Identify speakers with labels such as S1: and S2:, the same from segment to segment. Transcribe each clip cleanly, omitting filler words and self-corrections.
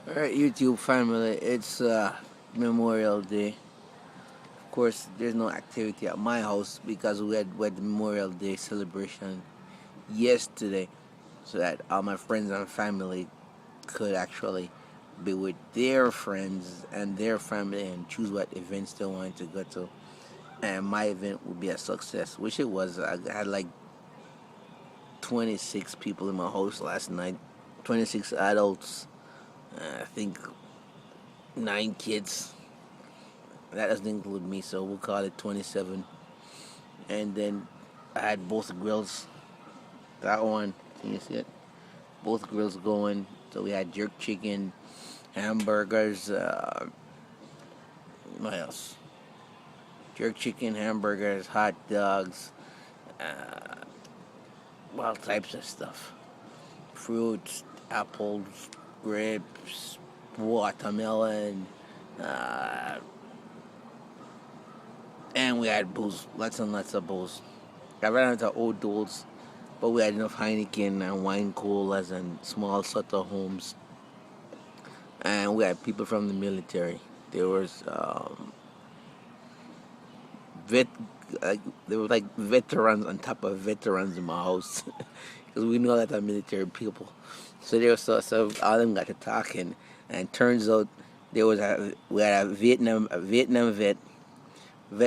S1: Alright, YouTube family, it's Memorial Day. Of course, there's no activity at my house because we had the Memorial Day celebration yesterday, so that all my friends and family could actually be with their friends and their family and choose what events they wanted to go to. And my event would be a success, which it was. I had like 26 people in my house last night, 26 adults, I think 9 kids. That doesn't include me, so we'll call it 27. And then I had both grills. That one, can you see it? Both grills going. So we had jerk chicken, hamburgers. What else? Jerk chicken, hamburgers, hot dogs, all types of stuff. Fruits, apples, grapes, watermelon, uh, and we had booze. Lots and lots of booze. I ran out of old dolls, but we had enough Heineken and wine coolers and small Sutter homes. And we had people from the military. There was vet, like there were like veterans on top of veterans in my house, because we know that are military people. So there was so all of them got to talking, and turns out we had a Vietnam vet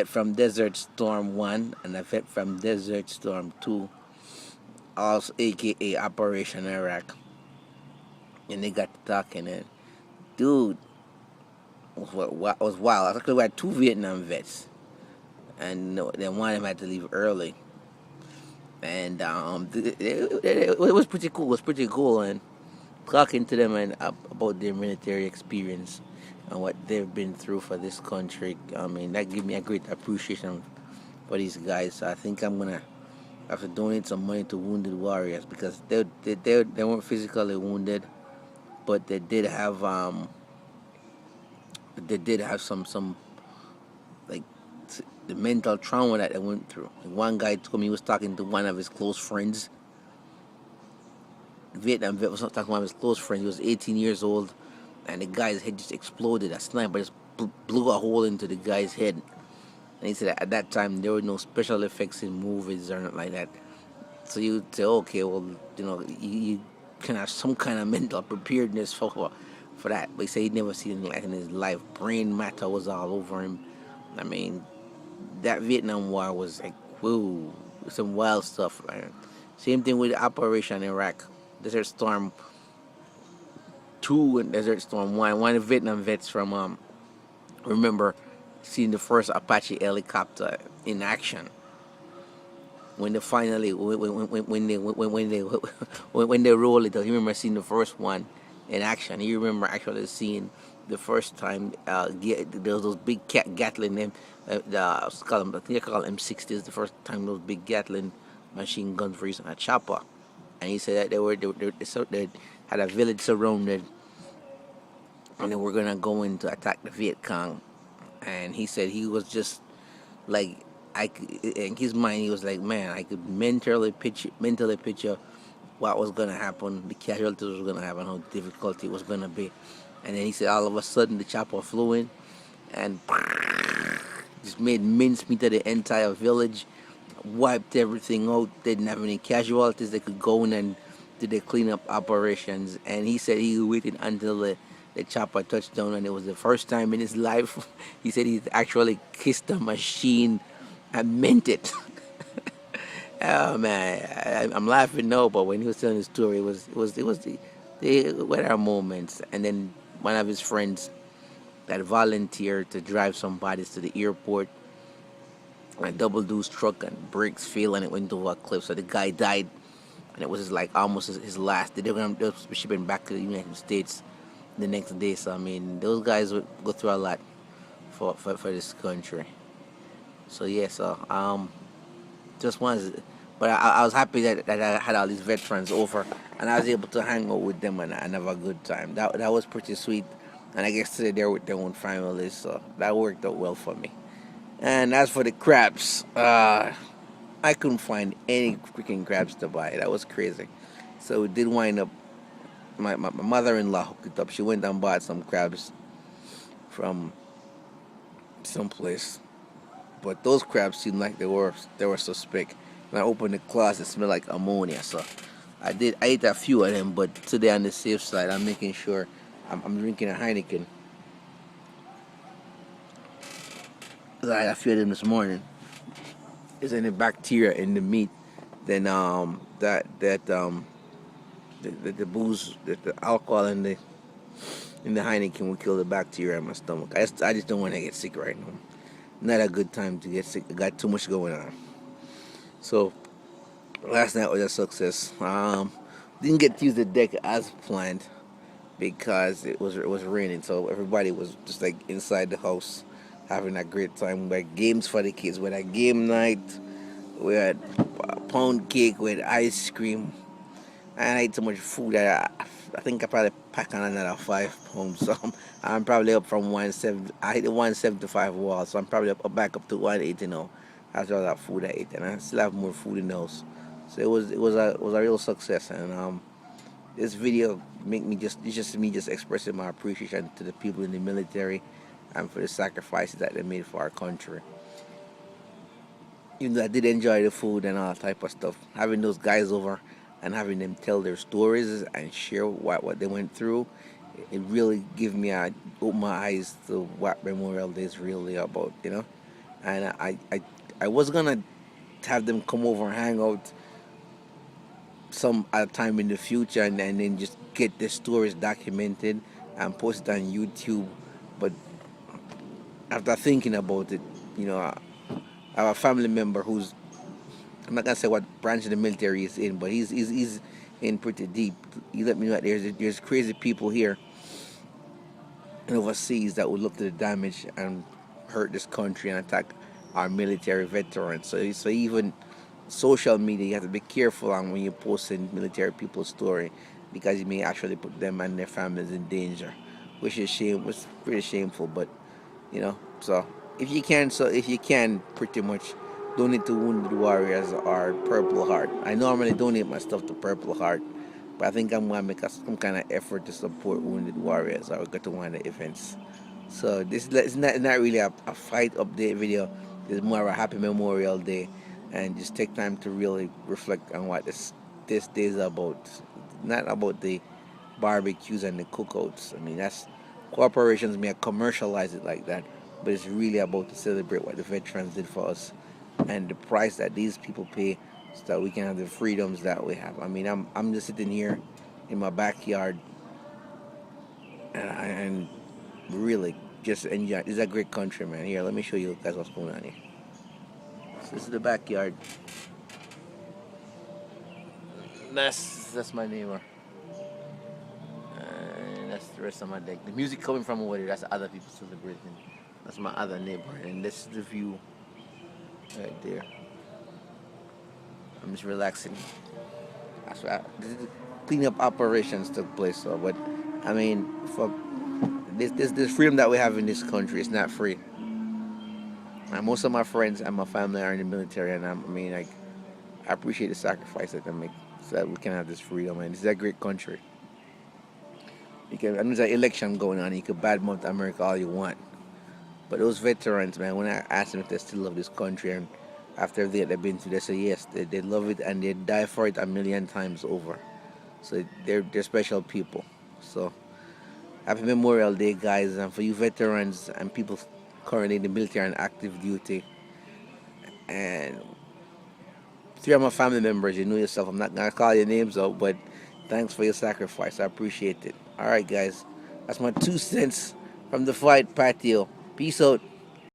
S1: from Desert Storm 1 and a vet from Desert Storm 2, also aka Operation Iraq. And they got to talking, and dude, was wild. Actually, we had two Vietnam vets, and then one of them had to leave early. And it was pretty cool. It was pretty cool, and talking to them and about their military experience and what they've been through for this country. I mean, that gave me a great appreciation for these guys. So I think I'm gonna have to donate some money to Wounded Warriors, because they weren't physically wounded, but they did have some like the mental trauma that they went through. One guy told me he was talking to one of his close friends. Vietnam vet was not talking about his close friend. He was 18 years old, and the guy's head just exploded. A sniper just blew a hole into the guy's head. And he said at that time there were no special effects in movies or nothing like that. So you would say, okay, well, you can have some kind of mental preparedness for that. But he said he'd never seen anything like in his life. Brain matter was all over him. I mean, that Vietnam War was like, whoa, some wild stuff, man. Same thing with Operation Iraq, Desert Storm 2 and Desert Storm 1. One of the Vietnam vets from, remember seeing the first Apache helicopter in action. When they finally, when they roll it out, you remember seeing the first one in action. You remember actually seeing the first time there was those big Gatling I think they call them M60s. The first time those big Gatling machine guns were using a chopper, and he said that they had a village surrounded, and they were gonna go in to attack the Viet Cong. And he said he was just like, in his mind he was like, man, I could mentally picture what was gonna happen, the casualties was gonna happen, how difficult it was gonna be. And then he said all of a sudden the chopper flew in and just made mincemeat of the entire village, wiped everything out. They didn't have any casualties. They could go in and do the cleanup operations. And he said he waited until the chopper touched down, and it was the first time in his life he said he actually kissed a machine and meant it. Oh man, I'm laughing now, but when he was telling the story, it was what are moments. And then one of his friends that volunteered to drive some bodies to the airport, a double deuce truck, and brakes failed and it went over a cliff. So the guy died, and it was like almost his last day. They were shipping back to the United States the next day. So I mean, those guys would go through a lot for this country. So yeah, just wanted, but I was happy that I had all these veterans over, and I was able to hang out with them and have a good time. That was pretty sweet, and I guess today they're with their own families, so that worked out well for me. And as for the crabs, I couldn't find any freaking crabs to buy. That was crazy. So we did wind up my mother-in-law hooked it up. She went and bought some crabs from someplace, but those crabs seemed like they were suspect. When I opened the claws, it smelled like ammonia. So I ate a few of them, but today on the safe side, I'm making sure I'm drinking a Heineken. I had a few of them this morning. Is any bacteria in the meat? Then the booze, the alcohol in the Heineken will kill the bacteria in my stomach. I just don't want to get sick right now. Not a good time to get sick. I got too much going on. So last night was a success. Didn't get to use the deck as planned because it was raining. So everybody was just like inside the house having a great time. We had games for the kids. We had game night. We had pound cake. We had ice cream. And I ate so much food that I think I probably packed on another 5 pounds. So I'm probably up from 170. I hit the 175 wall, so I'm probably back up to 180 now. After all that food I ate, and I still have more food in the house. So it was a real success, and this video make me just me just expressing my appreciation to the people in the military and for the sacrifices that they made for our country. Even though I did enjoy the food and all type of stuff, having those guys over and having them tell their stories and share what they went through, it really gave me open my eyes to what Memorial Day is really about, you know. And I was gonna have them come over and hang out some at a time in the future, and then just get the stories documented and post it on YouTube. But after thinking about it, you know, I have a family member who's, I'm not gonna say what branch of the military he's in, but he's in pretty deep. He let me know that there's crazy people here and overseas that would look to the damage and hurt this country and attack our military veterans. So even social media, you have to be careful on when you're posting military people's story because you may actually put them and their families in danger, which is was pretty shameful. But you know, so if you can, pretty much donate to Wounded Warriors or Purple Heart. I normally donate my stuff to Purple Heart, but I think I'm gonna make some kind of effort to support Wounded Warriors or go to one of the events. So this is not really a fight update video. It's more of a happy Memorial Day, and just take time to really reflect on what this day is about. Not about the barbecues and the cookouts. I mean, that's corporations may commercialize it like that, but it's really about to celebrate what the veterans did for us and the price that these people pay so that we can have the freedoms that we have. I mean, I'm just sitting here in my backyard and really just enjoy. This is a great country, man. Here, let me show you guys what's going on here. So this is the backyard. That's my neighbor. And that's the rest of my deck. The music coming from over there, that's other people celebrating. That's my other neighbor. And this is the view right there. I'm just relaxing. That's why cleanup operations took place. So, but I mean, for this freedom that we have in this country, it's not free. And most of my friends and my family are in the military, and I appreciate the sacrifice that they make so that we can have this freedom. And this is a great country. And there's an election going on. You can badmouth America all you want, but those veterans, man, when I ask them if they still love this country, and after they've been through, they say yes, they love it and they die for it a million times over. So they're special people. So happy Memorial Day, guys, and for you veterans and people currently in the military and active duty, and three of my family members, you know yourself. I'm not gonna call your names out, but thanks for your sacrifice. I appreciate it. All right, guys, that's my 2 cents from the fight patio. Peace out.